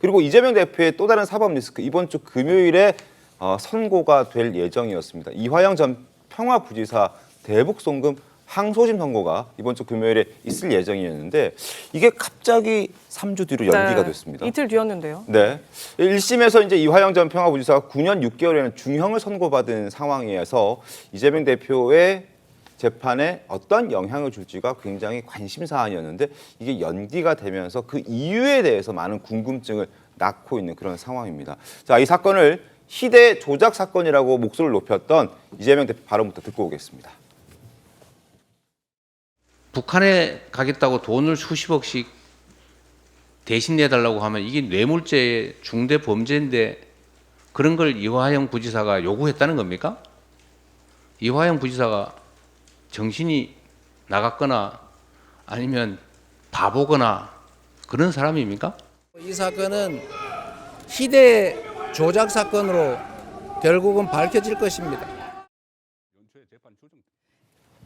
그리고 이재명 대표의 또 다른 사법 리스크, 이번 주 금요일에 선고가 될 예정이었습니다. 이화영 전 평화부지사 대북 송금 항소심 선고가 이번 주 금요일에 있을 예정이었는데 이게 갑자기 3주 뒤로 연기가 됐습니다. 이틀 뒤였는데요. 네. 1심에서 이제 이화영 전 평화부지사가 9년 6개월이라는 중형을 선고받은 상황이어서 이재명 대표의 재판에 어떤 영향을 줄지가 굉장히 관심 사안이었는데 이게 연기가 되면서 그 이유에 대해서 많은 궁금증을 낳고 있는 그런 상황입니다. 자, 이 사건을 희대 조작 사건이라고 목소리를 높였던 이재명 대표 발언부터 듣고 오겠습니다. 북한에 가겠다고 돈을 수십억씩 대신 내달라고 하면 이게 뇌물죄의 중대 범죄인데 그런 걸 이화영 부지사가 요구했다는 겁니까? 이화영 부지사가 정신이 나갔거나 아니면 바보거나 그런 사람입니까? 이 사건은 희대 조작 사건으로 결국은 밝혀질 것입니다.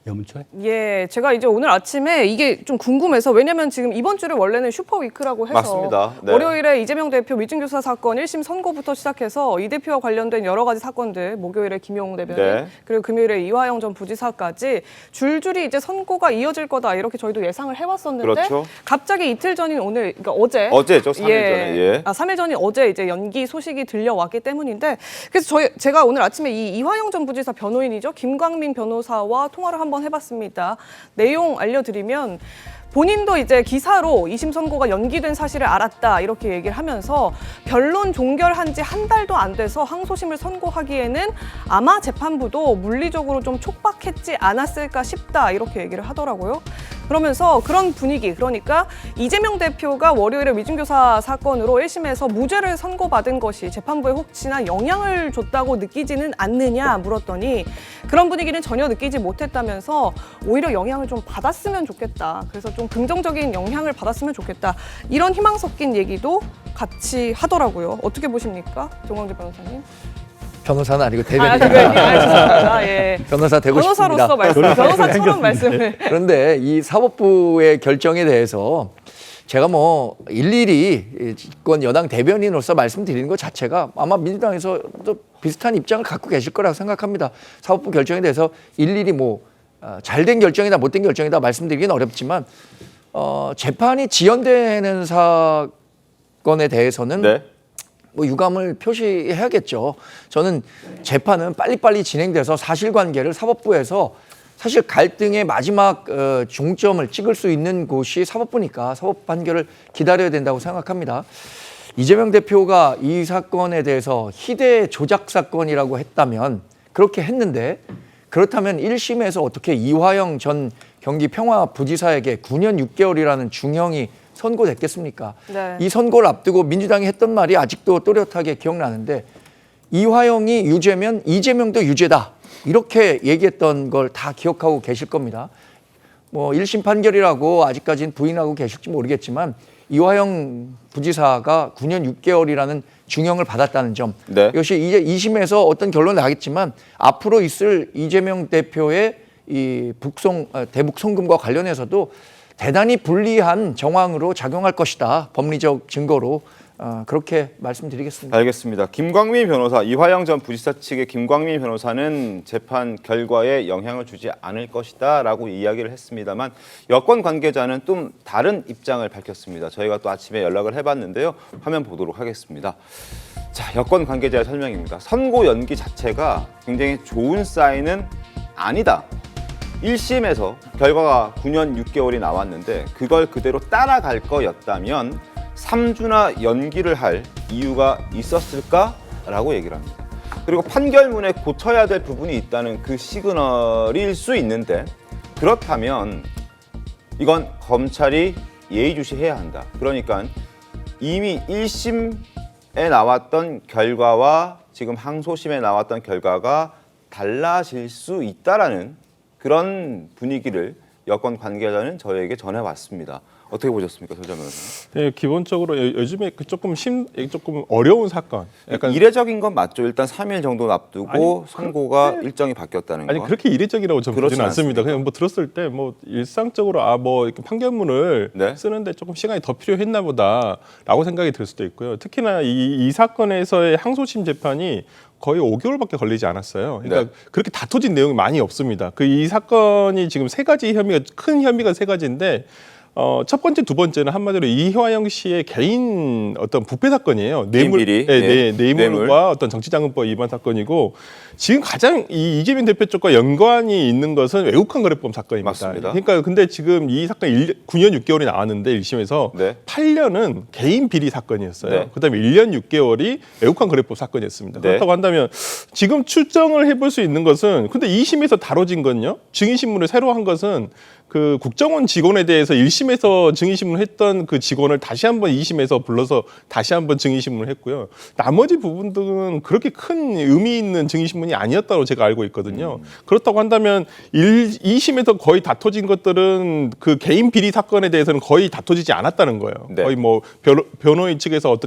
연초에? 예, 제가 이제 오늘 아침에 이게 좀 궁금해서 왜냐면 지금 이번 주를 원래는 슈퍼위크라고 해서 맞습니다. 네. 월요일에 이재명 대표 위증교사 사건 1심 선고부터 시작해서 이 대표와 관련된 여러 가지 사건들, 목요일에 김용우 대변인, 네. 그리고 금요일에 이화영 전 부지사까지 줄줄이 이제 선고가 이어질 거다 이렇게 저희도 예상을 해왔었는데 그렇죠. 갑자기 이틀 전인 오늘, 그러니까 어제죠, 3일 전에. 예. 3일 전인 어제 이제 연기 소식이 들려왔기 때문인데 그래서 제가 오늘 아침에 이 이화영 전 부지사 변호인이죠. 김광민 변호사와 통화를 한번 해봤습니다. 내용 알려드리면 본인도 이제 기사로 2심 선고가 연기된 사실을 알았다 이렇게 얘기를 하면서 변론 종결한 지 한 달도 안 돼서 항소심을 선고하기에는 아마 재판부도 물리적으로 좀 촉박했지 않았을까 싶다 이렇게 얘기를 하더라고요. 그러면서 그런 분위기, 그러니까 이재명 대표가 월요일에 위증교사 사건으로 1심에서 무죄를 선고받은 것이 재판부에 혹시나 영향을 줬다고 느끼지는 않느냐 물었더니 그런 분위기는 전혀 느끼지 못했다면서 오히려 영향을 좀 받았으면 좋겠다. 그래서 좀 긍정적인 영향을 받았으면 좋겠다. 이런 희망 섞인 얘기도 같이 하더라고요. 어떻게 보십니까? 정광재 변호사님? 변호사는 아니고 대변인. 죄송합니다. 예. 변호사 되고 싶습니다. 변호사로서 말씀, 변호사처럼 말씀을. 그런데 이 사법부의 결정에 대해서 제가 뭐 일일이 집권 여당 대변인으로서 말씀드리는 것 자체가 아마 민주당에서도 비슷한 입장을 갖고 계실 거라고 생각합니다. 사법부 결정에 대해서 일일이 뭐 잘된 결정이다 못된 결정이다 말씀드리기는 어렵지만 재판이 지연되는 사건에 대해서는 네. 뭐 유감을 표시해야겠죠. 저는 재판은 빨리빨리 진행돼서 사실관계를 사법부에서 사실 갈등의 마지막 중점을 찍을 수 있는 곳이 사법부니까 사법 판결을 기다려야 된다고 생각합니다. 이재명 대표가 이 사건에 대해서 희대 조작 사건이라고 했다면 그렇게 했는데 그렇다면 1심에서 어떻게 이화영 전 경기 평화부지사에게 9년 6개월이라는 중형이 선고됐겠습니까? 네. 이 선고를 앞두고 민주당이 했던 말이 아직도 또렷하게 기억나는데 이화영이 유죄면 이재명도 유죄다. 이렇게 얘기했던 걸 다 기억하고 계실 겁니다. 뭐 1심 판결이라고 아직까지는 부인하고 계실지 모르겠지만 이화영 부지사가 9년 6개월이라는 중형을 받았다는 점. 네. 이것이 이제 2심에서 어떤 결론이 나겠지만 앞으로 있을 이재명 대표의 이 대북 송금과 관련해서도 대단히 불리한 정황으로 작용할 것이다. 법리적 증거로 그렇게 말씀드리겠습니다. 알겠습니다. 김광민 변호사, 이화영 전 부지사 측의 김광민 변호사는 재판 결과에 영향을 주지 않을 것이다 라고 이야기를 했습니다만 여권 관계자는 좀 다른 입장을 밝혔습니다. 저희가 또 아침에 연락을 해봤는데요. 화면 보도록 하겠습니다. 자, 여권 관계자의 설명입니다. 선고 연기 자체가 굉장히 좋은 사인은 아니다. 1심에서 결과가 9년 6개월이 나왔는데 그걸 그대로 따라갈 거였다면 3주나 연기를 할 이유가 있었을까라고 얘기를 합니다. 그리고 판결문에 고쳐야 될 부분이 있다는 그 시그널일 수 있는데 그렇다면 이건 검찰이 예의주시해야 한다. 그러니까 이미 1심에 나왔던 결과와 지금 항소심에 나왔던 결과가 달라질 수 있다라는 그런 분위기를 여권 관계자는 저에게 전해왔습니다. 어떻게 보셨습니까, 설자 변호사님? 네, 기본적으로 요즘에 조금 어려운 사건. 약간 이례적인 건 맞죠. 일단 3일 정도 앞두고 아니, 선고가 일정이 바뀌었다는 거. 아니 그렇게 이례적이라고 저는 그렇진 보지는 않습니다. 않습니까? 그냥 뭐 들었을 때 뭐 일상적으로 뭐 이렇게 판결문을 네. 쓰는데 조금 시간이 더 필요했나 보다라고 생각이 들 수도 있고요. 특히나 이 사건에서의 항소심 재판이 거의 5개월밖에 걸리지 않았어요. 그러니까 네. 그렇게 다퉈진 내용이 많이 없습니다. 이 사건이 지금 큰 혐의가 세 가지인데 첫 번째, 두 번째는 한마디로 이화영 씨의 개인 어떤 부패 사건이에요. 개인 비리. 뇌물과 어떤 정치자금법 위반 사건이고 지금 가장 이 이재명 대표 쪽과 연관이 있는 것은 외국환 거래법 사건입니다. 맞습니다. 그러니까 근데 지금 이 사건 9년 6개월이 나왔는데 1심에서 네. 8년은 개인 비리 사건이었어요. 네. 그다음에 1년 6개월이 외국환 거래법 사건이었습니다. 네. 그렇다고 한다면 지금 추정을 해볼 수 있는 것은 근데 2심에서 다뤄진 건요. 증인신문을 새로 한 것은 그 국정원 직원에 대해서 1심에서 증인신문을 했던 그 직원을 다시 한번 2심에서 불러서 다시 한번 증인신문을 했고요. 나머지 부분들은 그렇게 큰 의미 있는 증인신문이 아니었다고 제가 알고 있거든요. 그렇다고 한다면 2심에서 거의 다퉈진 것들은 그 개인 비리 사건에 대해서는 거의 다퉈지지 않았다는 거예요. 네. 거의 뭐 변호인 측에서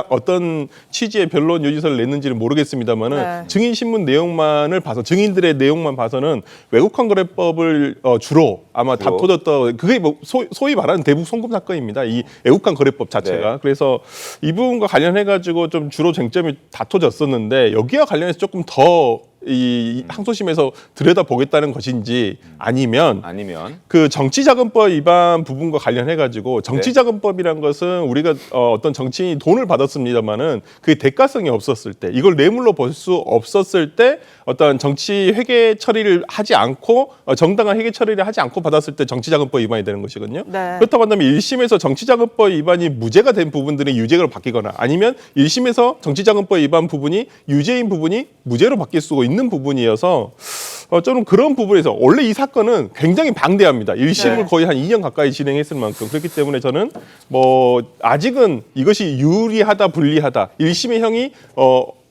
어떤 취지의 변론 요지서를 냈는지는 모르겠습니다만은 네. 증인신문 내용만을 봐서 증인들의 내용만 봐서는 외국환 거래법을 주로 아마 주로. 다퉈졌던 그게 뭐 소위 말하는 대북 송금 사건입니다. 이 애국한 거래법 자체가. 네. 그래서 이 부분과 관련해 가지고 좀 주로 쟁점이 다퉈졌었는데 여기와 관련해서 조금 더 이 항소심에서 들여다보겠다는 것인지 아니면 그 정치자금법 위반 부분과 관련해 가지고 정치자금법이란 것은 우리가 어떤 정치인이 돈을 받았습니다만은 그 대가성이 없었을 때 이걸 뇌물로 볼 수 없었을 때 어떤 정치 회계 처리를 하지 않고 정당한 회계 처리를 하지 않고 받았을 때 정치자금법 위반이 되는 것이거든요. 네. 그렇다고 한다면 1심에서 정치자금법 위반이 무죄가 된 부분들이 유죄로 바뀌거나 아니면 1심에서 정치자금법 위반 부분이 유죄인 부분이 무죄로 바뀔 수가 있는 부분이어서 저는 그런 부분에서 원래 이 사건은 굉장히 방대합니다. 1심을 네. 거의 한 2년 가까이 진행했을 만큼 그렇기 때문에 저는 뭐 아직은 이것이 유리하다 불리하다 1심의 형이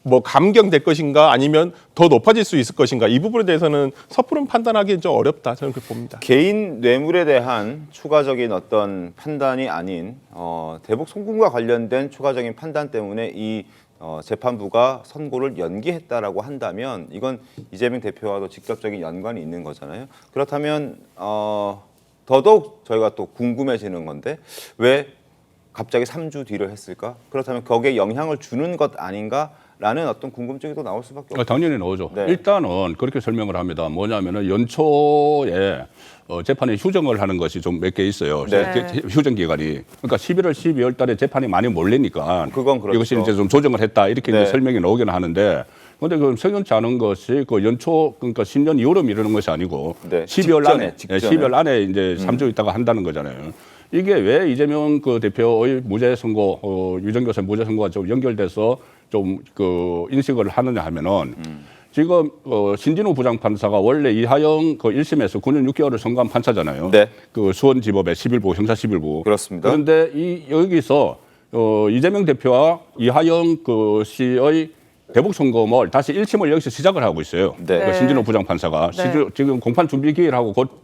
뭐 감경될 것인가 아니면 더 높아질 수 있을 것인가 이 부분에 대해서는 섣부른 판단하기는 좀 어렵다 저는 그렇게 봅니다. 개인 뇌물에 대한 추가적인 어떤 판단이 아닌 대북 송금과 관련된 추가적인 판단 때문에 이 재판부가 선고를 연기했다라고 한다면 이건 이재명 대표와도 직접적인 연관이 있는 거잖아요. 그렇다면 더더욱 저희가 또 궁금해지는 건데 왜 갑자기 3주 뒤를 했을까? 그렇다면 거기에 영향을 주는 것 아닌가라는 어떤 궁금증이 또 나올 수밖에 없죠. 당연히 나오죠. 네. 일단은 그렇게 설명을 합니다. 뭐냐면은 연초에 재판에 휴정을 하는 것이 좀 몇 개 있어요. 네. 휴정 기간이. 그러니까 11월, 12월 달에 재판이 많이 몰리니까 그건 그렇죠. 이것이 이제 좀 조정을 했다 이렇게 네. 이제 설명이 나오기는 하는데 근데 그 석연치 않은 것이 그 연초 그러니까 신년 2월에 미루는 것이 아니고 네. 12월 안에 직전에. 12월 안에 이제 3주 있다가 한다는 거잖아요. 이게 왜 이재명 그 대표의 무죄 선고 유정교사 무죄 선고가 좀 연결돼서 좀 그 인식을 하느냐 하면은 지금 신진우 부장판사가 원래 이하영 그 1심에서 9년 6개월을 선고한 판사잖아요. 네. 그 수원지법의 11부 형사 11부. 그렇습니다. 그런데 여기서 이재명 대표와 이하영 그 씨의 대북 송금을 다시 1심을 여기서 시작을 하고 있어요. 네. 그 신진우 부장판사가 네. 지금 공판 준비 기일을 하고 곧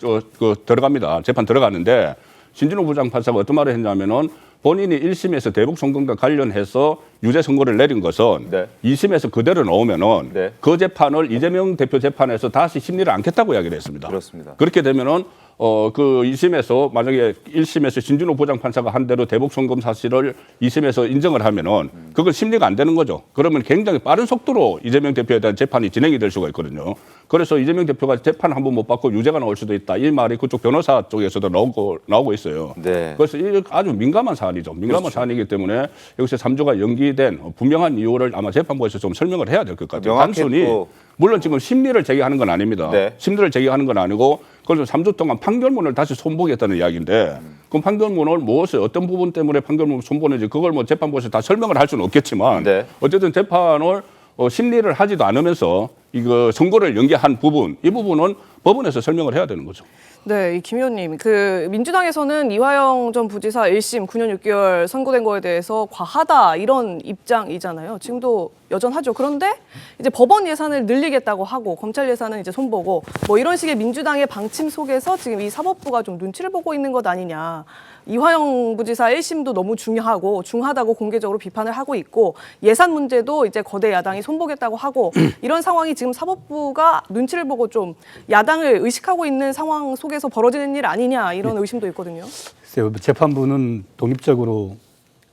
들어갑니다. 재판 들어가는데 신진우 부장판사가 어떤 말을 했냐면은 본인이 1심에서 대북 송금과 관련해서 유죄 선고를 내린 것은 네. 2심에서 그대로 나오면은 네. 그 재판을 이재명 대표 재판에서 다시 심리를 않겠다고 이야기를 했습니다. 그렇습니다. 그렇게 되면은 그 2심에서 만약에 1심에서 신진우 부장판사가 한 대로 대북 송금 사실을 2심에서 인정을 하면은 그건 심리가 안 되는 거죠. 그러면 굉장히 빠른 속도로 이재명 대표에 대한 재판이 진행이 될 수가 있거든요. 그래서 이재명 대표가 재판 한 번 못 받고 유죄가 나올 수도 있다. 이 말이 그쪽 변호사 쪽에서도 나오고 있어요. 네. 그래서 이 아주 민감한 사안이죠. 민감한 그렇죠. 사안이기 때문에 여기서 3주가 연기된 분명한 이유를 아마 재판부에서 좀 설명을 해야 될 것 같아요. 명확히 단순히 또 물론 지금 심리를 제기하는 건 아닙니다. 네. 심리를 제기하는 건 아니고 그래서 3주 동안 판결문을 다시 손보겠다는 이야기인데 그럼 판결문을 무엇을 어떤 부분 때문에 판결문을 손보는지 그걸 뭐 재판부에서 다 설명을 할 수는 없겠지만 네. 어쨌든 재판을 심리를 하지도 않으면서 이거 선고를 연기한 부분 이 부분은 법원에서 설명을 해야 되는 거죠. 네, 김 의원님, 그 민주당에서는 이화영 전 부지사 1심 9년 6개월 선고된 거에 대해서 과하다 이런 입장이잖아요. 지금도 여전하죠. 그런데 이제 법원 예산을 늘리겠다고 하고 검찰 예산은 이제 손보고 뭐 이런 식의 민주당의 방침 속에서 지금 이 사법부가 좀 눈치를 보고 있는 것 아니냐. 이화영 부지사 1심도 너무 중하다고 공개적으로 비판을 하고 있고 예산 문제도 이제 거대 야당이 손보겠다고 하고 이런 상황이 지금 사법부가 눈치를 보고 좀 야당을 의식하고 있는 상황 속에서 벌어지는 일 아니냐 이런 의심도 있거든요. 글쎄요, 재판부는 독립적으로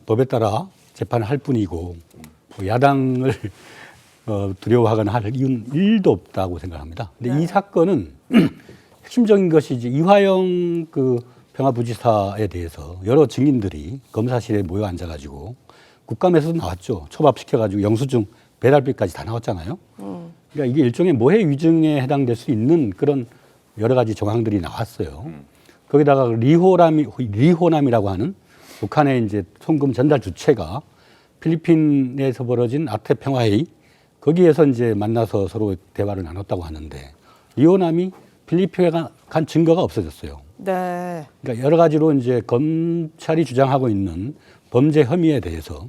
법에 따라 재판을 할 뿐이고 뭐 야당을 두려워하거나 할 이유는 1도 없다고 생각합니다. 근데 이 사건은 핵심적인 것이 이제 이화영 그 평화부지사에 대해서 여러 증인들이 검사실에 모여 앉아가지고 국감에서도 나왔죠. 초밥시켜가지고 영수증 배달비까지 다 나왔잖아요. 그러니까 이게 일종의 모해 위증에 해당될 수 있는 그런 여러 가지 정황들이 나왔어요. 거기다가 리호남이라고 하는 북한의 이제 송금 전달 주체가 필리핀에서 벌어진 아태 평화회의 거기에서 이제 만나서 서로 대화를 나눴다고 하는데 리호남이 필리핀에 간 증거가 없어졌어요. 네. 그러니까 여러 가지로 이제 검찰이 주장하고 있는 범죄 혐의에 대해서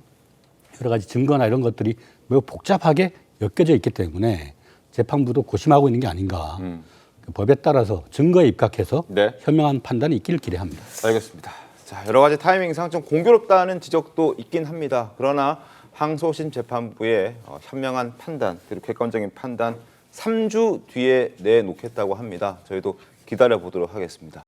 여러 가지 증거나 이런 것들이 매우 복잡하게 엮여져 있기 때문에 재판부도 고심하고 있는 게 아닌가. 그 법에 따라서 증거에 입각해서 네. 현명한 판단이 있기를 기대합니다. 알겠습니다. 자, 여러 가지 타이밍상 좀 공교롭다는 지적도 있긴 합니다. 그러나 항소심 재판부의 현명한 판단 그리고 객관적인 판단 3주 뒤에 내놓겠다고 합니다. 저희도 기다려 보도록 하겠습니다.